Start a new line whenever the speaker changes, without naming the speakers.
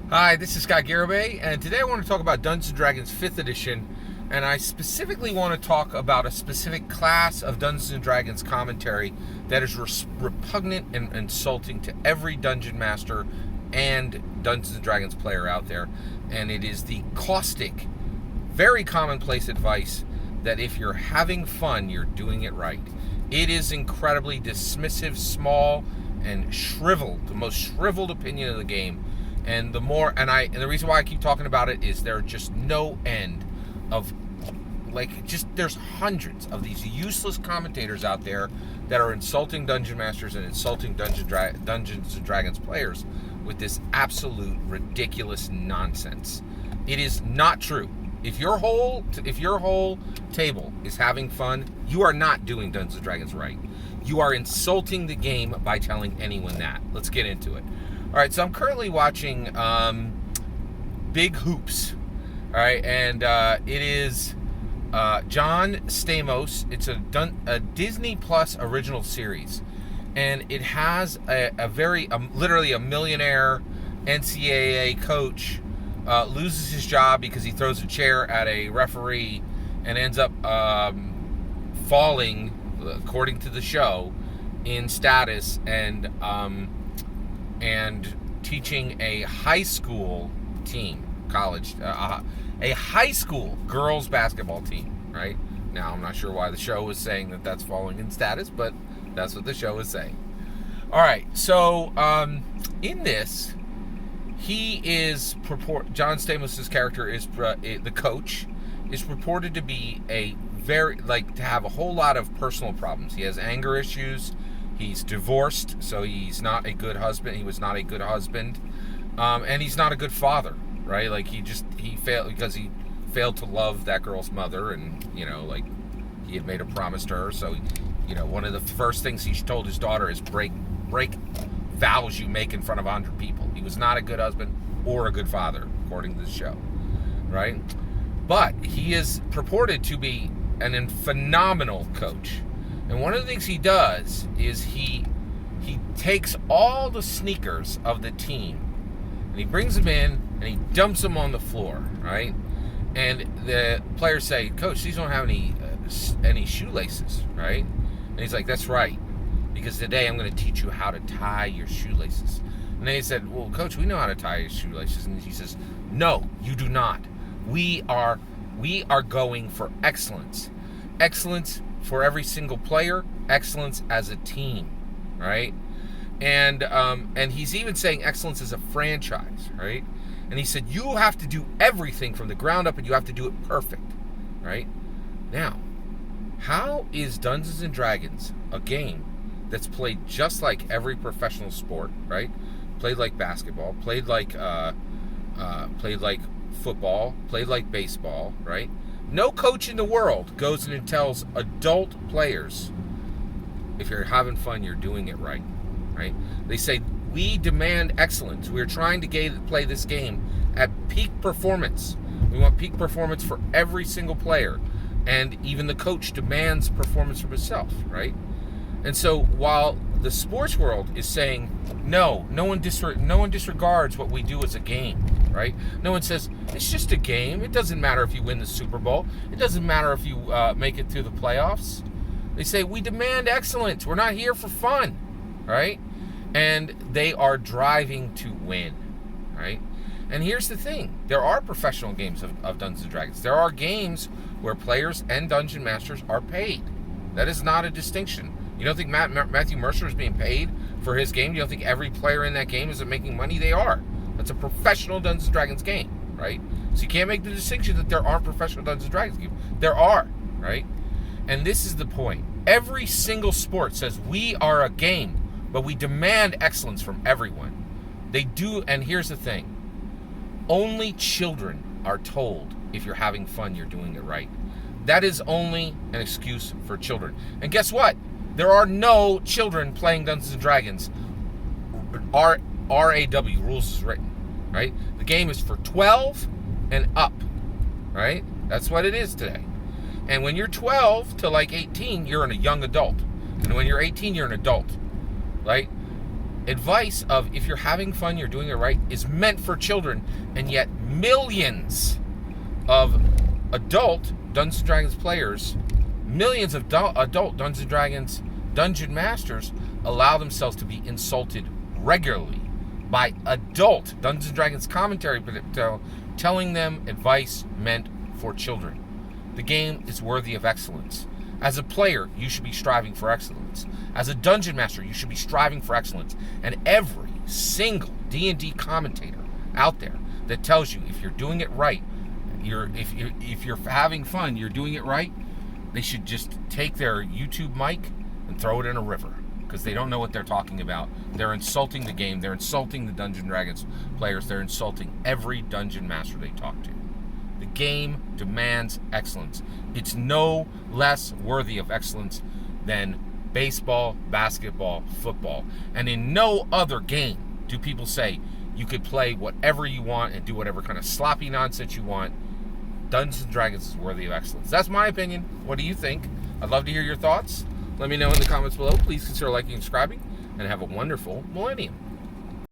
Hi, this is Scott Garibay, and today I want to talk about Dungeons & Dragons 5th Edition, and I specifically want to talk about a specific class of Dungeons & Dragons commentary that is repugnant and insulting to every Dungeon Master and Dungeons & Dragons player out there, and it is the caustic, very commonplace advice that if you're having fun, you're doing it right. It is incredibly dismissive, small, and shriveled, the most shriveled opinion of the game. And the reason why I keep talking about it is there are just no end of, there's hundreds of these useless commentators out there that are insulting Dungeon Masters and insulting Dungeons and Dragons players with this absolute ridiculous nonsense. It is not true. If your whole table is having fun, you are not doing Dungeons and Dragons right. You are insulting the game by telling anyone that. Let's get into it. All right, so I'm currently watching Big Hoops. All right, and it is John Stamos. It's a Disney Plus original series, and it has literally a millionaire NCAA coach loses his job because he throws a chair at a referee and ends up falling, according to the show, in status and teaching a high school team, a high school girls basketball team, right? Now, I'm not sure why the show was saying that that's falling in status, but that's what the show is saying. All right, so in this, John Stamos' character is, the coach, is purported to be to have a whole lot of personal problems. He has anger issues. He's divorced, so he's not a good husband. He was not a good husband, and he's not a good father, right? Like he failed because he failed to love that girl's mother, and he had made a promise to her. So, one of the first things he told his daughter is break vows you make in front of 100 people. He was not a good husband or a good father, according to the show, right? But he is purported to be a phenomenal coach. And one of the things he does is he takes all the sneakers of the team and he brings them in and he dumps them on the floor, right? And the players say, "Coach, these don't have any shoelaces, right?" And he's like, "That's right, because today I'm going to teach you how to tie your shoelaces." And they said, "Well, Coach, we know how to tie your shoelaces." And he says, "No, you do not. We are going for excellence. Excellence for every single player, excellence as a team, right?" And he's even saying excellence as a franchise, right? And he said, you have to do everything from the ground up and you have to do it perfect, right? Now, how is Dungeons and Dragons a game that's played just like every professional sport, right? Played like basketball, played like football, played like baseball, right? No coach in the world goes in and tells adult players, if you're having fun, you're doing it right, right? They say, we demand excellence. We're trying to play this game at peak performance. We want peak performance for every single player. And even the coach demands performance from himself, right? And so while the sports world is saying, no one disregards what we do as a game, right? No one says, it's just a game. It doesn't matter if you win the Super Bowl. It doesn't matter if you make it through the playoffs. They say, we demand excellence. We're not here for fun, right? And they are driving to win, right? And here's the thing. There are professional games of Dungeons & Dragons. There are games where players and dungeon masters are paid. That is not a distinction. You don't think Matthew Mercer is being paid for his game? You don't think every player in that game isn't making money? They are. That's a professional Dungeons & Dragons game, right? So you can't make the distinction that there aren't professional Dungeons & Dragons games. There are, right? And this is the point. Every single sport says we are a game, but we demand excellence from everyone. They do, and here's the thing. Only children are told if you're having fun, you're doing it right. That is only an excuse for children. And guess what? There are no children playing Dungeons & Dragons. RAW, rules is written, right? The game is for 12 and up, right? That's what it is today. And when you're 12 to 18, you're a young adult. And when you're 18, you're an adult, right? advice of if you're having fun, you're doing it right, is meant for children, and yet millions of adult Dungeons & Dragons players, millions of adult Dungeons & Dragons dungeon masters allow themselves to be insulted regularly by adult Dungeons & Dragons commentary telling them advice meant for children. The game is worthy of excellence. As a player, you should be striving for excellence. As a dungeon master, you should be striving for excellence. And every single D&D commentator out there that tells you if you're doing it right, if you're having fun, you're doing it right, they should just take their YouTube mic and throw it in a river, because they don't know what they're talking about. They're insulting the game. They're insulting the Dungeons & Dragons players. They're insulting every dungeon master they talk to. The game demands excellence. It's no less worthy of excellence than baseball, basketball, football. And in no other game do people say you could play whatever you want and do whatever kind of sloppy nonsense you want. Dungeons & Dragons is worthy of excellence. That's my opinion. What do you think? I'd love to hear your thoughts. Let me know in the comments below. Please consider liking and subscribing, and have a wonderful millennium.